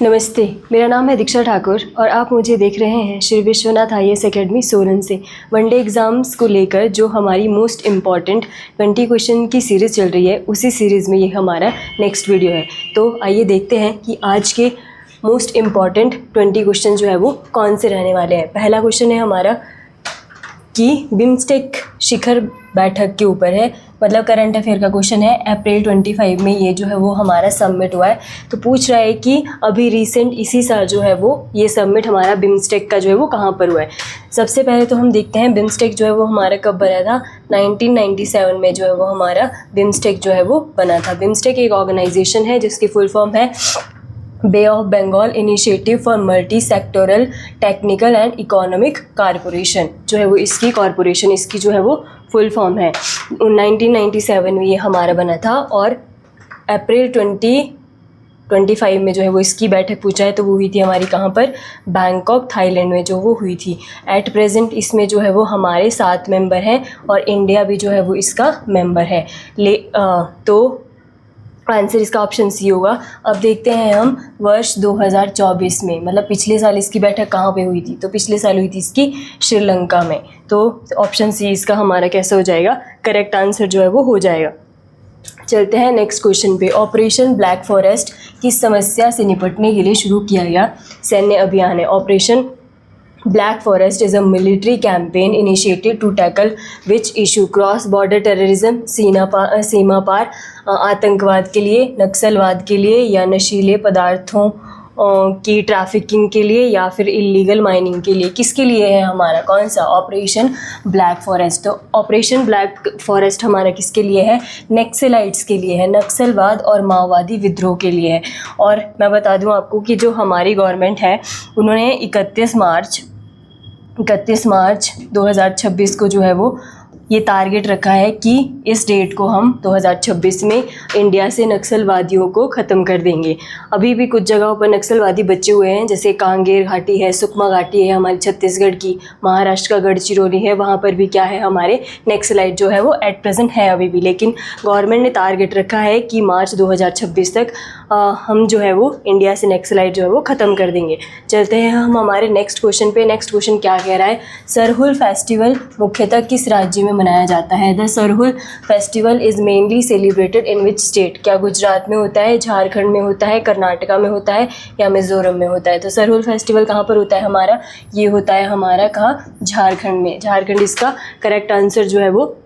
नमस्ते, मेरा नाम है दीक्षा ठाकुर और आप मुझे देख रहे हैं श्री विश्वनाथ IAS अकेडमी सोलन से। वनडे एग्ज़ाम्स को लेकर जो हमारी मोस्ट इम्पॉर्टेंट 20 क्वेश्चन की सीरीज़ चल रही है, उसी सीरीज़ में ये हमारा नेक्स्ट वीडियो है। तो आइए देखते हैं कि आज के मोस्ट इम्पॉर्टेंट 20 क्वेश्चन जो है वो कौन से रहने वाले हैं। पहला क्वेश्चन है हमारा कि बिम्स्टेक शिखर बैठक के ऊपर है, मतलब करंट अफेयर का क्वेश्चन है। अप्रैल 25 में ये जो है वो हमारा सबमिट हुआ है। तो पूछ रहा है कि अभी रिसेंट इसी साल जो है वो ये सबमिट हमारा बिम्स्टेक का जो है वो कहाँ पर हुआ है। सबसे पहले तो हम देखते हैं बिम्स्टेक जो है वो हमारा कब बना था। 1997 में जो है वो हमारा बिम्स्टेक जो है वो बना था। बिम्स्टेक एक ऑर्गेनाइजेशन है जिसकी फुल फॉर्म है bay of Bengal initiative for multi sectoral technical and economic corporation, जो है वो इसकी कॉरपोरेशन इसकी जो है वो फुल फॉर्म है। 1997 में ये हमारा बना था और अप्रैल 2025 में जो है वो इसकी बैठक पूछा है तो वो हुई थी हमारी कहाँ पर, बैंकॉक थाईलैंड में जो वो हुई थी। एट प्रेजेंट इसमें जो है वो हमारे 7 मेंबर हैं और इंडिया भी जो है वो इसका मेंबर है। तो आंसर इसका ऑप्शन सी होगा। अब देखते हैं हम वर्ष 2024 में, मतलब पिछले साल इसकी बैठक कहाँ पे हुई थी, तो पिछले साल हुई थी इसकी श्रीलंका में। तो ऑप्शन सी इसका हमारा कैसे हो जाएगा, करेक्ट आंसर जो है वो हो जाएगा। चलते हैं नेक्स्ट क्वेश्चन पे। ऑपरेशन ब्लैक फॉरेस्ट किस समस्या से निपटने के लिए शुरू किया गया सैन्य अभियान है। Operation Black Forest is a military campaign initiated to tackle which issue? Cross border terrorism, सीमा पार आतंकवाद के लिए, नक्सलवाद के लिए, या नशीले पदार्थों की ट्रैफिकिंग के लिए, या फिर इलीगल माइनिंग के लिए। किसके लिए है हमारा, कौन सा ऑपरेशन ब्लैक फॉरेस्ट। तो ऑपरेशन ब्लैक फॉरेस्ट हमारा किसके लिए है, नक्सलाइट्स के लिए है, नक्सलवाद और माओवादी विद्रोह के लिए है। और मैं बता दूं आपको कि जो हमारी गवर्नमेंट है उन्होंने 31 मार्च 2026 को जो है वो ये टारगेट रखा है कि इस डेट को हम 2026 में इंडिया से नक्सलवादियों को ख़त्म कर देंगे। अभी भी कुछ जगहों पर नक्सलवादी बचे हुए हैं, जैसे कांगेर घाटी है, सुकमा घाटी है हमारी छत्तीसगढ़ की, महाराष्ट्र का गढ़चिरौली है, वहाँ पर भी क्या है हमारे नक्सलाइट जो है वो एट प्रेजेंट है अभी भी। लेकिन गवर्नमेंट ने टारगेट रखा है कि मार्च 2026 तक हम जो है वो इंडिया से नक्सलाइट जो है वो ख़त्म कर देंगे। चलते हैं हम हमारे नेक्स्ट क्वेश्चन पे। नेक्स्ट क्वेश्चन क्या कह रहा है, सरहुल फेस्टिवल मुख्यतः किस राज्य में मनाया जाता है। The Sarhul festival is mainly celebrated in which state. क्या गुजरात में होता है, झारखंड में होता है, कर्नाटका में होता है, या मिज़ोरम में होता है। तो सरहुल फेस्टिवल कहाँ पर होता है हमारा, ये होता है हमारा कहाँ, झारखंड में। झारखंड इसका करेक्ट आंसर जो है वो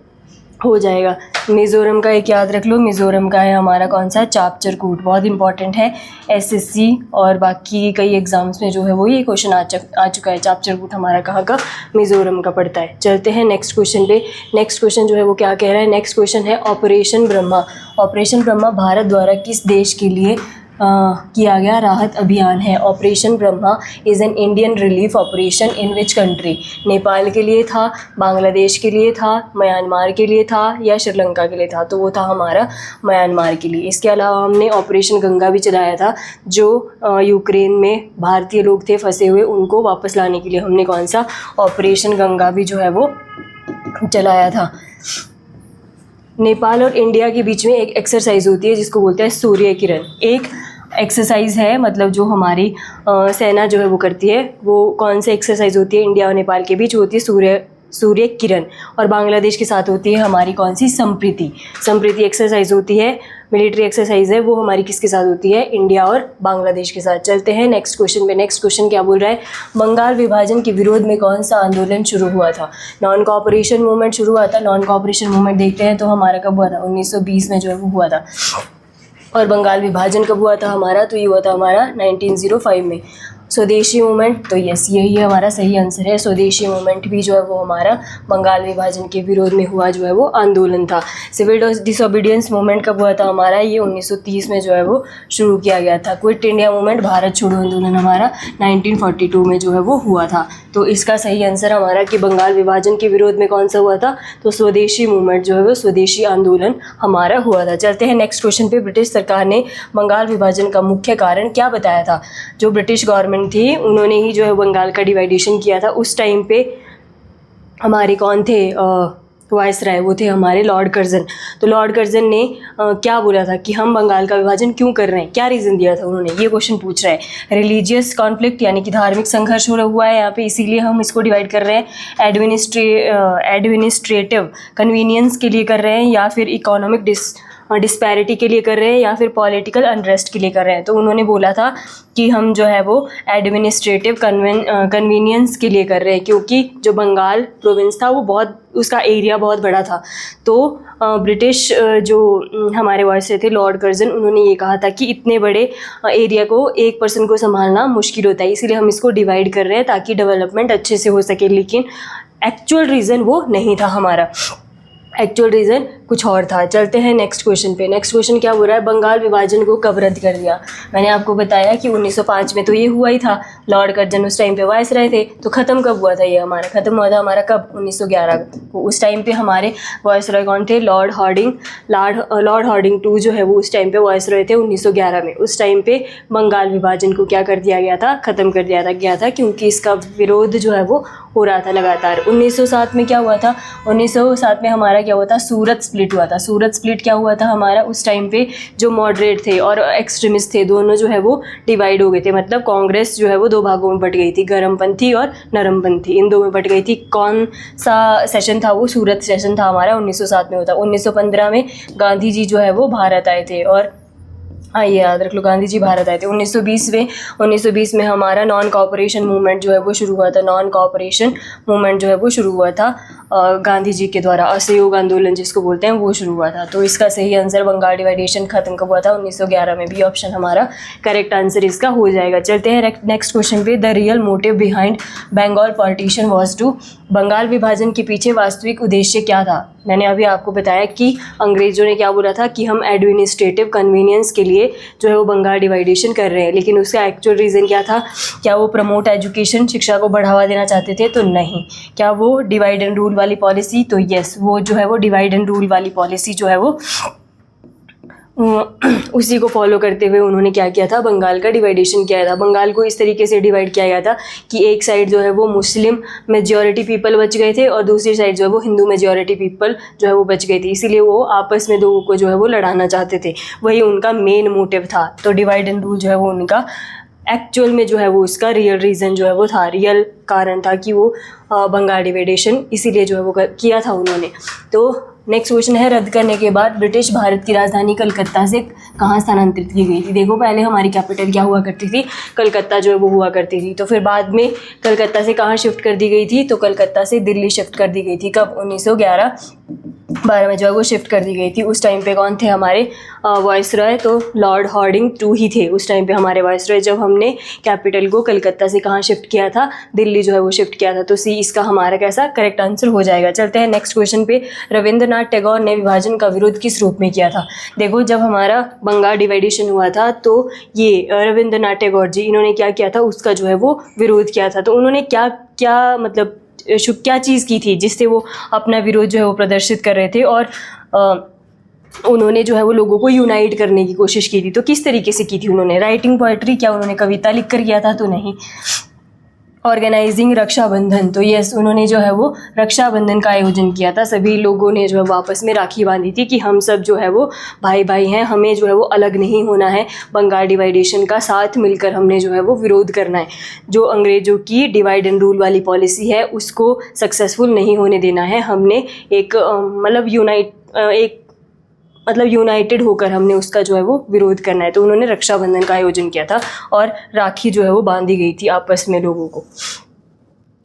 हो जाएगा। मिज़ोरम का एक याद रख लो, मिज़ोरम का है हमारा कौन सा, चापचरकूट। बहुत इंपॉर्टेंट है, SSC और बाकी कई एग्जाम्स में जो है वो ये क्वेश्चन आ चुका है। चापचरकूट हमारा कहाँ का, मिज़ोरम का पड़ता है। चलते हैं नेक्स्ट क्वेश्चन पे। नेक्स्ट क्वेश्चन जो है वो क्या कह रहा है, नेक्स्ट क्वेश्चन है ऑपरेशन ब्रह्मा। ऑपरेशन ब्रह्मा भारत द्वारा किस देश के लिए किया गया राहत अभियान है। Operation Brahma is an Indian relief operation in which country. Nepal के लिए था, बांग्लादेश के लिए था, म्यांमार के लिए था, या श्रीलंका के लिए था। तो वो था हमारा म्यांमार के लिए। इसके अलावा हमने ऑपरेशन गंगा भी चलाया था, जो यूक्रेन में भारतीय लोग थे फंसे हुए, उनको वापस लाने के लिए हमने कौन सा ऑपरेशन गंगा भी जो है वो चलाया था। नेपाल और इंडिया के बीच में एक एक्सरसाइज होती है जिसको बोलते हैं सूर्य किरण। एक एक्सरसाइज है, मतलब जो हमारी सेना जो है वो करती है, वो कौन सी एक्सरसाइज होती है, इंडिया और नेपाल के बीच होती है सूर्य किरण। और बांग्लादेश के साथ होती है हमारी कौन सी, संप्रीति एक्सरसाइज होती है, मिलिट्री एक्सरसाइज है, वो हमारी किसके साथ होती है, इंडिया और बांग्लादेश के साथ। चलते हैं नेक्स्ट क्वेश्चन पे। नेक्स्ट क्वेश्चन क्या बोल रहा है, बंगाल विभाजन के विरोध में कौन सा आंदोलन शुरू हुआ था। नॉन कोऑपरेशन मूवमेंट शुरू हुआ था। नॉन कोऑपरेशन मूवमेंट देखते हैं तो हमारा कब हुआ था, 1920 में जो है वो हुआ था। और बंगाल विभाजन कब हुआ था हमारा, तो ये हुआ था हमारा 1905 में। स्वदेशी मूवमेंट, तो यस यही हमारा सही आंसर है। स्वदेशी मूवमेंट भी जो है वो हमारा बंगाल विभाजन के विरोध में हुआ जो है वो आंदोलन था। सिविल डिसोबीडियंस मूवमेंट कब हुआ था हमारा, ये 1930 में जो है वो शुरू किया गया था। क्विट इंडिया मूवमेंट, भारत छोड़ो आंदोलन हमारा 1942 में जो है वो हुआ था। तो इसका सही आंसर हमारा कि बंगाल विभाजन के विरोध में कौन सा हुआ था, तो स्वदेशी मूवमेंट जो है वो स्वदेशी आंदोलन हमारा हुआ था। चलते हैं नेक्स्ट क्वेश्चन पे। ब्रिटिश सरकार ने बंगाल विभाजन का मुख्य कारण क्या बताया था। जो ब्रिटिश गवर्नमेंट थी उन्होंने ही जो है बंगाल का डिवाइडेशन किया था। उस टाइम पे हमारे कौन थे, वायसराय वो थे हमारे लॉर्ड कर्जन। तो लॉर्ड कर्जन ने क्या बोला था कि हम बंगाल का विभाजन क्यों कर रहे हैं, क्या रीज़न दिया था उन्होंने, ये क्वेश्चन पूछ रहा है। रिलीजियस कॉन्फ्लिक्ट यानी कि धार्मिक संघर्ष हो रहा हुआ है यहाँ पे, इसीलिए हम इसको डिवाइड कर रहे हैं। एडमिनिस्ट्रेटिव कन्वीनियंस के लिए कर रहे हैं, या फिर इकोनॉमिक डिस्पैरिटी के लिए कर रहे हैं, या फिर पॉलिटिकल अनरेस्ट के लिए कर रहे हैं। तो उन्होंने बोला था कि हम जो है वो एडमिनिस्ट्रेटिव कन्वीनियंस के लिए कर रहे हैं, क्योंकि जो बंगाल प्रोविंस था वो बहुत, उसका एरिया बहुत बड़ा था। तो ब्रिटिश जो हमारे वायसराय थे लॉर्ड कर्जन, उन्होंने ये कहा था कि इतने बड़े एरिया को एक पर्सन को संभालना मुश्किल होता है, इसीलिए हम इसको डिवाइड कर रहे हैं ताकि डेवलपमेंट अच्छे से हो सके। लेकिन एक्चुअल रीज़न वो नहीं था हमारा, एक्चुअल रीज़न कुछ और था। चलते हैं नेक्स्ट क्वेश्चन पे। नेक्स्ट क्वेश्चन क्या हो रहा है, बंगाल विभाजन को कब रद्द कर दिया। मैंने आपको बताया कि 1905 में तो ये हुआ ही था, लॉर्ड कर्जन उस टाइम पे वायसराय थे। तो ख़त्म कब हुआ था ये हमारा, ख़त्म हुआ था हमारा कब, 1911 को। उस टाइम पे हमारे वायसराय कौन थे, लॉर्ड हार्डिंग टू जो है वो उस टाइम पे वायसराय थे 1911 में। उस टाइम पे बंगाल विभाजन को क्या कर दिया गया था, ख़त्म कर दिया गया था, क्योंकि इसका विरोध जो है वो हो रहा था लगातार। 1907 में क्या हुआ था, 1907 में हमारा क्या हुआ था, सूरत स्प्लिट हुआ था। सूरत स्प्लिट क्या हुआ था हमारा, उस टाइम पे जो मॉडरेट थे और एक्सट्रीमिस्ट थे दोनों जो है वो डिवाइड हो गए थे। मतलब कांग्रेस जो है वो दो भागों में बट गई थी, गर्मपंथी और नरमपंथी, इन दो में बट गई थी। कौन सा सेशन था वो, सूरत सेशन था हमारा, 1907 में होता। 1915 में गांधी जी जो है वो भारत आए थे, और हाँ ये याद रख लो, गांधी जी भारत आए थे। 1920 में हमारा नॉन कोऑपरेशन मूवमेंट जो है वो शुरू हुआ था। नॉन कोऑपरेशन मूवमेंट जो है वो शुरू हुआ था गांधी जी के द्वारा, असहयोग आंदोलन जिसको बोलते हैं, वो शुरू हुआ था। तो इसका सही आंसर बंगाल डिवाइडेशन खत्म कब हुआ था, 1911 में। भी ऑप्शन हमारा करेक्ट आंसर इसका हो जाएगा। चलते हैं नेक्स्ट क्वेश्चन पे। The real motive behind Bengal partition was to, Bengal विभाजन के पीछे वास्तविक उद्देश्य क्या था। मैंने अभी आपको बताया कि अंग्रेजों ने क्या बोला था कि हम एडमिनिस्ट्रेटिव कन्वीनियंस के लिए जो है वो बंगाल डिवाइडेशन कर रहे हैं, लेकिन उसका एक्चुअल रीज़न क्या था, क्या वो प्रमोट एजुकेशन, शिक्षा को बढ़ावा देना चाहते थे, तो नहीं। क्या वो डिवाइड एंड रूल वाली पॉलिसी, तो यस, वो जो है वो डिवाइड एंड रूल वाली पॉलिसी जो है वो उसी को फॉलो करते हुए उन्होंने क्या किया था, बंगाल का डिवाइडेशन किया था। बंगाल को इस तरीके से डिवाइड किया गया था कि एक साइड जो है वो मुस्लिम मेजॉरिटी पीपल बच गए थे, और दूसरी साइड जो है वो हिंदू मेजॉरिटी पीपल जो है वो बच गई थी। इसीलिए वो आपस में लोगों को जो है वो लड़ाना चाहते थे, वही उनका मेन मोटिव था। तो डिवाइड एंड रूल जो है वो उनका एक्चुअल में जो है वो उसका रियल रीज़न जो है वो था, रियल कारण था कि वो बंगाल डिवाइडेशन इसीलिए जो है वो किया था उन्होंने। तो नेक्स्ट क्वेश्चन है, रद्द करने के बाद ब्रिटिश भारत की राजधानी कलकत्ता से कहाँ स्थानांतरित की गई थी। देखो पहले हमारी कैपिटल क्या हुआ करती थी, कलकत्ता जो है वो हुआ करती थी। तो फिर बाद में कलकत्ता से कहाँ शिफ्ट कर दी गई थी, तो कलकत्ता से दिल्ली शिफ्ट कर दी गई थी। कब, 1911-12 में जो है वो शिफ्ट कर दी गई थी। उस टाइम पे कौन थे हमारे वायसराय, तो लॉर्ड हार्डिंग टू ही थे उस टाइम पे हमारे वायसराय, जब हमने कैपिटल को कलकत्ता से कहाँ शिफ्ट किया था, दिल्ली जो है वो शिफ्ट किया था। तो सी इसका हमारा कैसा करेक्ट आंसर हो जाएगा। चलते हैं नेक्स्ट क्वेश्चन पे। रविंद्रनाथ टैगोर ने विभाजन का विरोध किस रूप में किया था। देखो जब हमारा बंगाल डिवाइडेशन हुआ था तो ये रविंद्रनाथ टैगोर जी, इन्होंने क्या किया था, उसका जो है वो विरोध किया था। तो उन्होंने क्या मतलब क्या चीज़ की थी जिससे वो अपना विरोध जो है वो प्रदर्शित कर रहे थे, और उन्होंने जो है वो लोगों को यूनाइट करने की कोशिश की थी। तो किस तरीके से की थी उन्होंने, राइटिंग पोएट्री, क्या उन्होंने कविता लिख कर किया था, तो नहीं। ऑर्गेनाइजिंग रक्षाबंधन, तो यस, उन्होंने जो है वो रक्षाबंधन का आयोजन किया था। सभी लोगों ने जो है आपस में राखी बांधी थी कि हम सब जो है वो भाई भाई हैं, हमें जो है वो अलग नहीं होना है, बंगाल डिवाइडेशन का साथ मिलकर हमने जो है वो विरोध करना है। जो अंग्रेज़ों की डिवाइड एंड रूल वाली पॉलिसी है उसको सक्सेसफुल नहीं होने देना है। हमने एक यूनाइटेड होकर हमने उसका जो है वो विरोध करना है। तो उन्होंने रक्षाबंधन का आयोजन किया था और राखी जो है वो बांधी गई थी आपस में,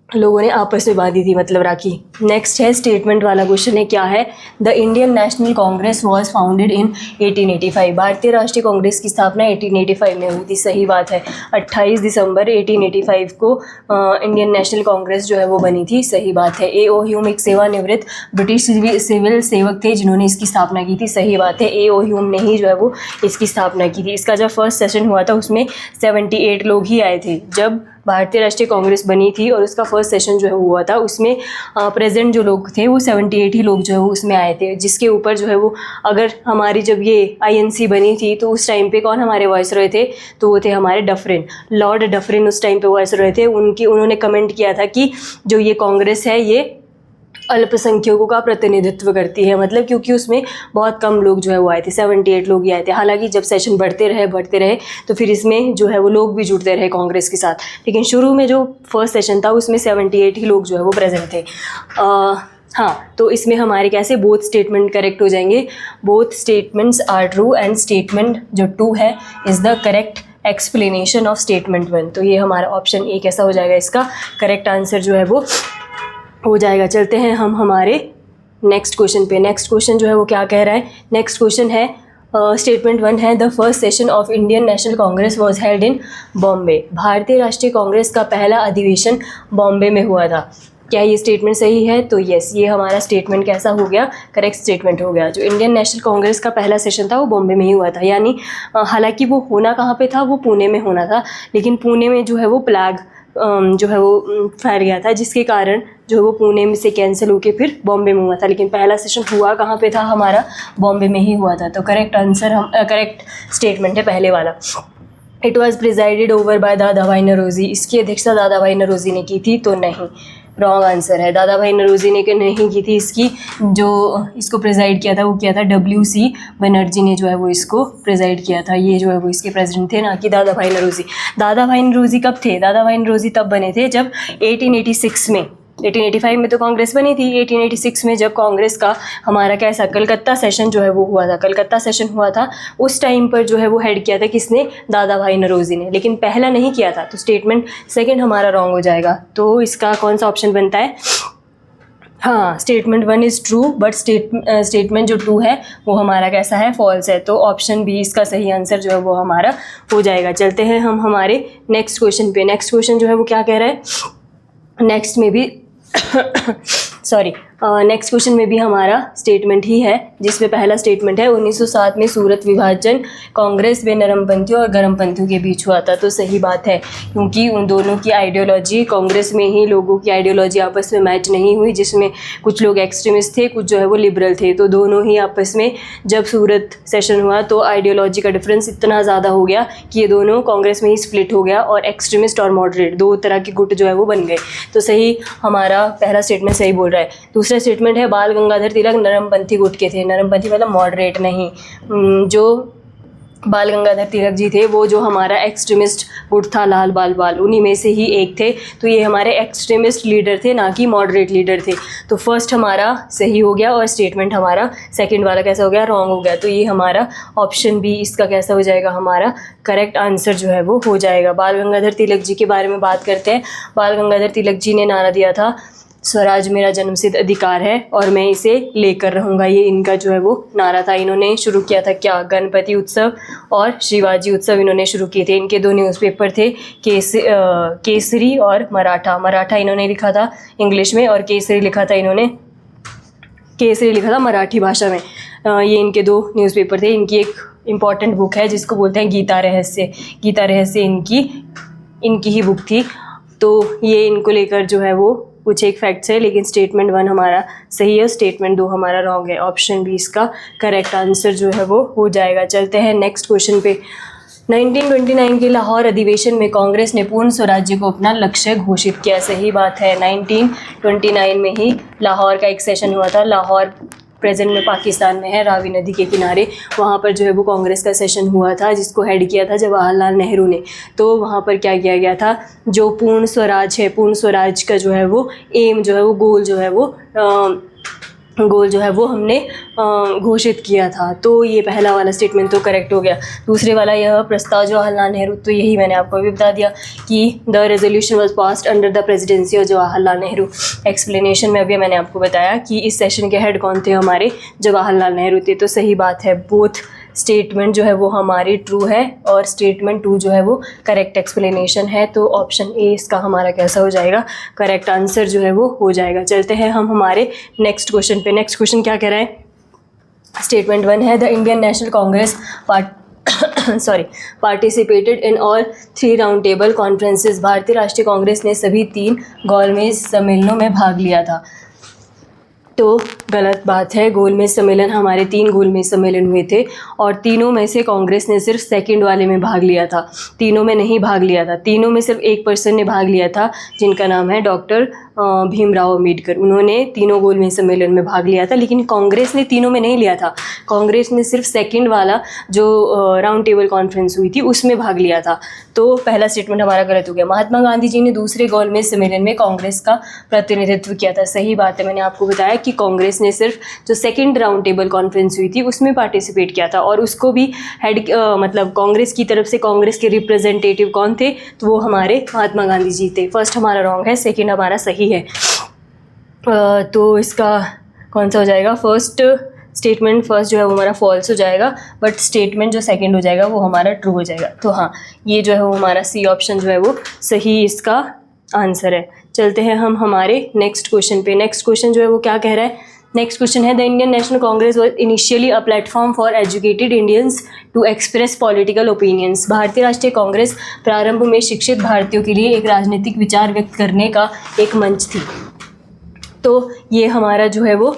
लोगों ने आपस में बांधी थी, मतलब राखी। नेक्स्ट है स्टेटमेंट वाला क्वेश्चन है, क्या है, the Indian National Congress was founded in 1885। भारतीय राष्ट्रीय कांग्रेस की स्थापना 1885 में हुई थी। सही बात है, 28 दिसंबर 1885 को इंडियन नेशनल कांग्रेस जो है वो बनी थी। सही बात है। A.O. ह्यूम एक सेवानिवृत्त ब्रिटिश सिविल सेवक थे जिन्होंने इसकी स्थापना की थी। सही बात है, A.O. ह्यूम ने ही जो है वो इसकी स्थापना की थी। इसका जब फर्स्ट सेशन हुआ था उसमें 78 लोग ही आए थे। जब भारतीय राष्ट्रीय कांग्रेस बनी थी और उसका फर्स्ट सेशन जो है हुआ था उसमें प्रेजेंट जो लोग थे वो 78 ही लोग जो है वो उसमें आए थे। जिसके ऊपर जो है वो, अगर हमारी जब ये INC बनी थी तो उस टाइम पे कौन हमारे वायसरॉय थे, तो वो थे हमारे डफरिन, लॉर्ड डफरिन उस टाइम पे वायसरॉय थे। उन्होंने कमेंट किया था कि जो ये कांग्रेस है ये अल्पसंख्यकों का प्रतिनिधित्व करती है, मतलब क्योंकि उसमें बहुत कम लोग जो है वो आए थे, 78 लोग ही आए थे। हालांकि जब सेशन बढ़ते रहे तो फिर इसमें जो है वो लोग भी जुड़ते रहे कांग्रेस के साथ, लेकिन शुरू में जो फर्स्ट सेशन था उसमें 78 ही लोग जो है वो प्रेजेंट थे। हाँ, तो इसमें हमारे कैसे बोथ स्टेटमेंट करेक्ट हो जाएंगे। Both statements are true and statement जो 2 है is the correct explanation of statement 1। तो ये हमारा ऑप्शन ए कैसा हो जाएगा, इसका करेक्ट आंसर जो है वो हो जाएगा। चलते हैं हम हमारे नेक्स्ट क्वेश्चन पे। नेक्स्ट क्वेश्चन जो है वो क्या कह रहा है, नेक्स्ट क्वेश्चन है स्टेटमेंट 1 है, the first session of Indian National Congress was held in Bombay. भारतीय राष्ट्रीय कांग्रेस का पहला अधिवेशन बॉम्बे में हुआ था। क्या ये स्टेटमेंट सही है? तो यस, ये हमारा स्टेटमेंट कैसा हो गया, करेक्ट स्टेटमेंट हो गया। जो इंडियन नेशनल कांग्रेस का पहला सेशन था वो बॉम्बे में ही हुआ था, यानी हालांकि वो होना कहाँ पे था, वो पुणे में होना था, लेकिन पुणे में जो है वो प्लेग जो है वो फैल गया था, जिसके कारण जो है वो पुणे में से कैंसिल होके फिर बॉम्बे में हुआ था। लेकिन पहला सेशन हुआ कहाँ पे था, हमारा बॉम्बे में ही हुआ था। तो करेक्ट आंसर करेक्ट स्टेटमेंट है पहले वाला। It was presided over by दादा भाई नौरोजी। इसकी अध्यक्षता दादा भाई नौरोजी ने की थी, तो नहीं, रॉन्ग आंसर है। दादा भाई नौरोजी ने नहीं की थी, इसकी जो इसको प्रिजाइड किया था वो किया था WC बनर्जी ने जो है वो इसको प्रिजाइड किया था। ये जो है वो इसके प्रेसिडेंट थे, ना कि दादा भाई नौरोजी। दादा भाई नौरोजी कब थे? दादा भाई नौरोजी तब बने थे जब 1886 में, 1885 में तो कांग्रेस बनी थी, 1886 में जब कांग्रेस का हमारा कैसा कलकत्ता सेशन जो है वो हुआ था, कलकत्ता सेशन हुआ था, उस टाइम पर जो है वो हेड किया था किसने, दादा भाई नौरोजी ने, लेकिन पहला नहीं किया था। तो स्टेटमेंट सेकंड हमारा रॉन्ग हो जाएगा। तो इसका कौन सा ऑप्शन बनता है? हाँ, statement 1 is true, but statement जो 2 है वो हमारा कैसा है, फॉल्स है। तो ऑप्शन बी इसका सही आंसर जो है वो हमारा हो जाएगा। चलते हैं हम हमारे नेक्स्ट क्वेश्चन पे। नेक्स्ट क्वेश्चन जो है वो क्या कह रहा है, नेक्स्ट में भी नेक्स्ट क्वेश्चन में भी हमारा स्टेटमेंट ही है, जिसमें पहला स्टेटमेंट है 1907 में सूरत विभाजन कांग्रेस में नरमपंथियों और गर्मपंथियों के बीच हुआ था। तो सही बात है, क्योंकि उन दोनों की आइडियोलॉजी, कांग्रेस में ही लोगों की आइडियोलॉजी आपस में मैच नहीं हुई, जिसमें कुछ लोग एक्सट्रीमिस्ट थे, कुछ जो है वो लिबरल थे। तो दोनों ही आपस में जब सूरत सेशन हुआ तो आइडियोलॉजी का डिफरेंस इतना ज़्यादा हो गया कि ये दोनों कांग्रेस में ही स्प्लिट हो गया, और एक्सट्रीमिस्ट और मॉडरेट दो तरह के गुट जो है वो बन गए। तो सही हमारा पहला स्टेटमेंट सही बोल रहा है। दूसरा स्टेटमेंट है बाल गंगाधर तिलक नरमपंथी गुट के थे। नरमपंथी मतलब मॉडरेट नहीं, जो बाल गंगाधर तिलक जी थे वो जो हमारा एक्सट्रीमिस्ट गुट था, लाल बाल बाल, उन्हीं में से ही एक थे। तो ये हमारे एक्सट्रीमिस्ट लीडर थे, ना कि मॉडरेट लीडर थे। तो फर्स्ट हमारा सही हो गया और स्टेटमेंट हमारा सेकंड वाला कैसा हो गया, रॉन्ग हो गया। तो ये हमारा ऑप्शन बी इसका कैसा हो जाएगा, हमारा करेक्ट आंसर जो है वो हो जाएगा। बाल गंगाधर तिलक जी के बारे में बात करते हैं। बाल गंगाधर तिलक जी ने नारा दिया था, स्वराज मेरा जन्मसिद्ध अधिकार है और मैं इसे लेकर रहूँगा। ये इनका जो है वो नारा था। इन्होंने शुरू किया था क्या, गणपति उत्सव और शिवाजी उत्सव इन्होंने शुरू किए थे। इनके दो न्यूज़पेपर थे, केसरी और मराठा। मराठा इन्होंने लिखा था इंग्लिश में, और केसरी लिखा था मराठी भाषा में। ये इनके दो न्यूज़पेपर थे। इनकी एक इम्पॉर्टेंट बुक है जिसको बोलते हैं गीता रहस्य। गीता रहस्य इनकी ही बुक थी। तो ये इनको लेकर जो है वो कुछ एक फैक्ट्स है, लेकिन स्टेटमेंट 1 हमारा सही है, स्टेटमेंट 2 हमारा रॉन्ग है। ऑप्शन बी इसका करेक्ट आंसर जो है वो हो जाएगा। चलते हैं नेक्स्ट क्वेश्चन पे। 1929 के लाहौर अधिवेशन में कांग्रेस ने पूर्ण स्वराज्य को अपना लक्ष्य घोषित किया। सही बात है, 1929 में ही लाहौर का एक सेशन हुआ था। लाहौर प्रेजेंट में पाकिस्तान में है, रावी नदी के किनारे। वहाँ पर जो है वो कांग्रेस का सेशन हुआ था, जिसको हेड किया था जवाहरलाल नेहरू ने। तो वहाँ पर क्या किया गया था, जो पूर्ण स्वराज है, पूर्ण स्वराज का जो है वो एम जो है वो गोल जो है वो हमने घोषित किया था। तो ये पहला वाला स्टेटमेंट तो करेक्ट हो गया। दूसरे वाला यह प्रस्ताव जवाहरलाल नेहरू, तो यही मैंने आपको अभी बता दिया कि the resolution was passed under the presidency of Jawaharlal Nehru. Explanation में अभी मैंने आपको बताया कि इस सेशन के हेड कौन थे, हमारे जवाहरलाल नेहरू थे। तो सही बात है, बोथ स्टेटमेंट जो है वो हमारी ट्रू है और स्टेटमेंट 2 जो है वो करेक्ट एक्सप्लेनेशन है। तो ऑप्शन ए इसका हमारा कैसा हो जाएगा, करेक्ट आंसर जो है वो हो जाएगा। चलते हैं हम हमारे नेक्स्ट क्वेश्चन पे। नेक्स्ट क्वेश्चन क्या कह रहा है, स्टेटमेंट 1 है the Indian National Congress participated in all 3 round table conferences. भारतीय राष्ट्रीय कांग्रेस ने सभी 3 गोलमेज सम्मेलनों में भाग लिया था। तो गलत बात है। गोलमेज सम्मेलन, हमारे 3 गोलमेज सम्मेलन हुए थे और तीनों में से कांग्रेस ने सिर्फ सेकंड वाले में भाग लिया था, तीनों में नहीं भाग लिया था। तीनों में सिर्फ एक पर्सन ने भाग लिया था, जिनका नाम है डॉक्टर भीमराव अम्बेडकर, उन्होंने तीनों गोलमेज सम्मेलन में भाग लिया था, लेकिन कांग्रेस ने तीनों में नहीं लिया था। कांग्रेस ने सिर्फ सेकंड वाला जो राउंड टेबल कॉन्फ्रेंस हुई थी उसमें भाग लिया था। तो पहला स्टेटमेंट हमारा गलत हो गया। महात्मा गांधी जी ने दूसरे गोलमेज सम्मेलन में कांग्रेस का प्रतिनिधित्व किया था। सही बात है, मैंने आपको बताया कि कांग्रेस ने सिर्फ जो सेकंड राउंड टेबल कॉन्फ्रेंस हुई थी उसमें पार्टिसिपेट किया था, और उसको भी मतलब कांग्रेस की तरफ से कांग्रेस के रिप्रेजेंटेटिव कौन थे, तो वो हमारे महात्मा गांधी जी थे। फर्स्ट हमारा रॉन्ग है, सेकंड हमारा सही है। तो इसका कौन सा हो जाएगा? फर्स्ट स्टेटमेंट फर्स्ट जो है वो हमारा फॉल्स हो जाएगा, बट स्टेटमेंट जो सेकंड हो जाएगा वो हमारा ट्रू हो जाएगा। तो हाँ, ये जो है वो हमारा सी ऑप्शन जो है वो सही इसका आंसर है। चलते हैं हम हमारे नेक्स्ट क्वेश्चन पे। नेक्स्ट क्वेश्चन जो है वो क्या कह रहा है? नेक्स्ट क्वेश्चन है, the Indian National Congress was initially a platform for educated Indians to express political opinions. भारतीय राष्ट्रीय कांग्रेस प्रारंभ में शिक्षित भारतीयों के लिए एक राजनीतिक विचार व्यक्त करने का एक मंच थी। तो ये हमारा जो है वो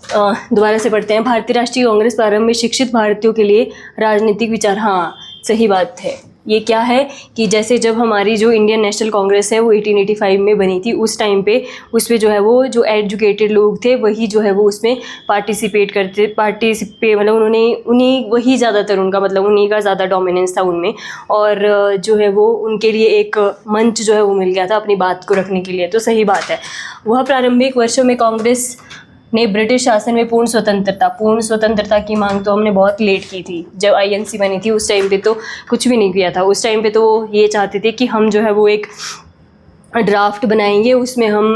दोबारा से पढ़ते हैं। भारतीय राष्ट्रीय कांग्रेस प्रारंभ में शिक्षित भारतीयों के लिए राजनीतिक विचार, हाँ सही बात है। ये क्या है कि जैसे जब हमारी जो इंडियन नेशनल कांग्रेस है वो 1885 में बनी थी, उस टाइम पे उसमें जो है वो जो एजुकेटेड लोग थे वही जो है वो उसमें मतलब उन्हीं वही ज़्यादातर उनका मतलब उन्हीं का ज़्यादा डोमिनेंस था उनमें, और जो है वो उनके लिए एक मंच जो है वो मिल गया था अपनी बात को रखने के लिए। तो सही बात है। वह प्रारंभिक वर्षों में कांग्रेस ने ब्रिटिश शासन में पूर्ण स्वतंत्रता की मांग तो हमने बहुत लेट की थी। जब आईएनसी बनी थी उस टाइम पे तो कुछ भी नहीं किया था। उस टाइम पे तो वो ये चाहते थे कि हम जो है वो एक ड्राफ्ट बनाएंगे, उसमें हम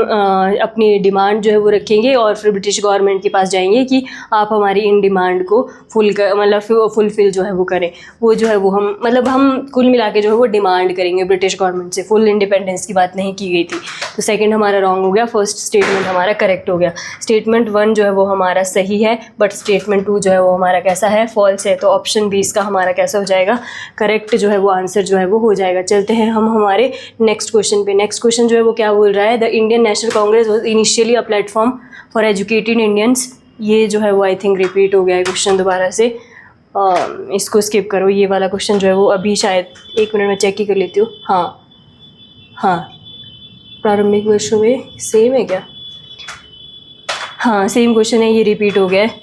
अपनी डिमांड जो है वो रखेंगे और फिर ब्रिटिश गवर्नमेंट के पास जाएंगे कि आप हमारी इन डिमांड को फुलफिल जो है वो करें। वो जो है वो हम कुल मिला के जो है वो डिमांड करेंगे ब्रिटिश गवर्नमेंट से। फुल इंडिपेंडेंस की बात नहीं की गई थी। तो सेकंड हमारा रॉन्ग हो गया, फर्स्ट स्टेटमेंट हमारा करेक्ट हो गया। स्टेटमेंट 1 जो है वो हमारा सही है, बट स्टेटमेंट 2 जो है वो हमारा कैसा है? फॉल्स है। तो ऑप्शन बी इसका हमारा कैसा हो जाएगा? करेक्ट जो है वो आंसर जो है वो हो जाएगा। चलते हैं हम हमारे नेक्स्ट क्वेश्चन पे। नेक्स्ट क्वेश्चन जो है वो क्या बोल रहा है? The Indian National Congress was initially a platform for educated Indians. ये जो है वो आई थिंक रिपीट हो गया है क्वेश्चन दोबारा से। इसको स्किप करो। ये वाला क्वेश्चन जो है वो अभी शायद 1 मिनट में चेक ही कर लेती हूँ। हाँ, प्रारंभिक वर्षों में सेम है क्या? हाँ सेम क्वेश्चन है, ये रिपीट हो गया है,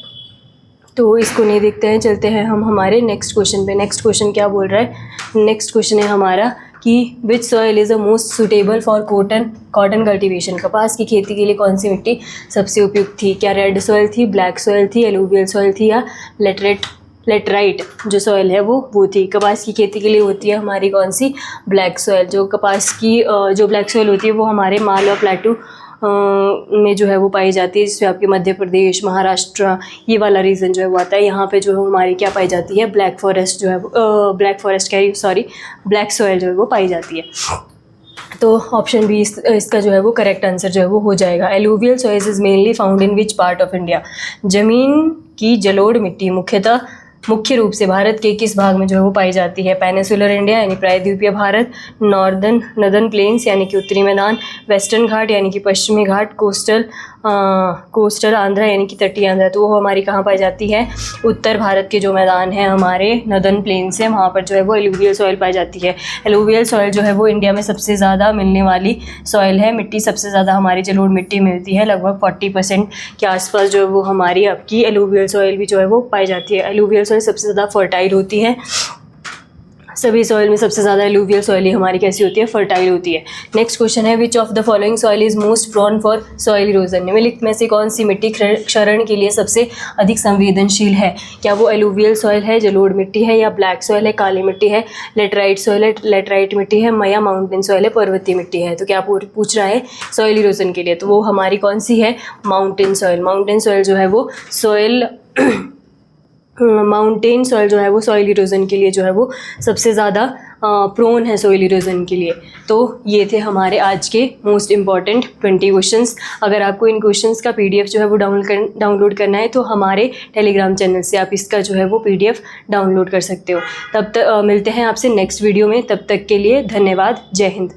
तो इसको नहीं देखते हैं। चलते हैं हम हमारे नेक्स्ट क्वेश्चन पे। नेक्स्ट क्वेश्चन क्या बोल रहा है? नेक्स्ट क्वेश्चन है हमारा कि विच soil is the most suitable for cotton cultivation. कपास की खेती के लिए कौन सी मिट्टी सबसे उपयुक्त थी? क्या रेड सॉइल थी, ब्लैक सॉइल थी, एलुवियल सॉइल थी, या लेटराइट जो सॉइल है वो थी? कपास की खेती के लिए होती है हमारी कौन सी? Black soil. जो कपास की जो ब्लैक सॉइल होती है वो हमारे मालवा प्लेटू में जो है वो पाई जाती है, जिसमें आपके मध्य प्रदेश, महाराष्ट्र, ये वाला रीजन जो है वो आता है। यहाँ पे जो है हमारी क्या पाई जाती है? ब्लैक फॉरेस्ट जो है ब्लैक सॉइल जो है वो पाई जाती है। तो ऑप्शन बी इसका जो है वो करेक्ट आंसर जो है वो हो जाएगा। Alluvial soils is mainly found in which part of India. जमीन की जलोढ़ मिट्टी मुख्य रूप से भारत के किस भाग में जो है वो पाई जाती है? पेनिसुलर इंडिया यानी प्रायद्वीपीय भारत, नॉर्दर्न प्लेन्स यानी कि उत्तरी मैदान, वेस्टर्न घाट यानी कि पश्चिमी घाट, कोस्टल आंध्रा यानी कि तटीय आंध्रा। तो वो हमारी कहाँ पाई जाती है? उत्तर भारत के जो मैदान हैं हमारे नॉर्दर्न प्लेन्स हैं, वहाँ पर जो है वो एलुवियल सॉइल पाई जाती है। एलुवियल सॉइल जो है वो इंडिया में सबसे ज़्यादा मिलने वाली सॉइल है। मिट्टी सबसे ज़्यादा हमारी जलोढ़ मिट्टी मिलती है, लगभग 40% के आसपास जो है वो हमारी आपकी एलुवियल सॉइल भी जो है वो पाई जाती है। एलुवियल सॉइल सबसे ज़्यादा फर्टाइल होती है। सभी सॉइल में सबसे ज़्यादा एलुवियल सॉइल ही हमारी कैसी होती है? फर्टाइल होती है। नेक्स्ट क्वेश्चन है, which of the following soil is most prone for soil erosion. निम्नलिखित में से कौन सी मिट्टी क्षरण के लिए सबसे अधिक संवेदनशील है? क्या वो एलुवियल सॉइल है, जलोढ़ मिट्टी है, या ब्लैक सॉइल है, काली मिट्टी है, लेटराइट सॉइल है, लेटराइट मिट्टी है, या माउंटेन सॉइल है, पर्वतीय मिट्टी है? तो क्या पूछ रहा है सॉइल इरोजन के लिए? तो वो हमारी कौन सी है? Mountain soil. माउंटेन सॉइल जो है वो माउंटेन सॉइल जो है वो सॉइल इरोजन के लिए जो है वो सबसे ज़्यादा प्रोन है सॉइल इरोजन के लिए। तो ये थे हमारे आज के मोस्ट इम्पॉर्टेंट 20 क्वेश्चंस। अगर आपको इन क्वेश्चंस का PDF जो है वो डाउनलोड करना है तो हमारे टेलीग्राम चैनल से आप इसका जो है वो PDF डाउनलोड कर सकते हो। तब तक मिलते हैं आपसे नेक्स्ट वीडियो में। तब तक के लिए धन्यवाद। जय हिंद।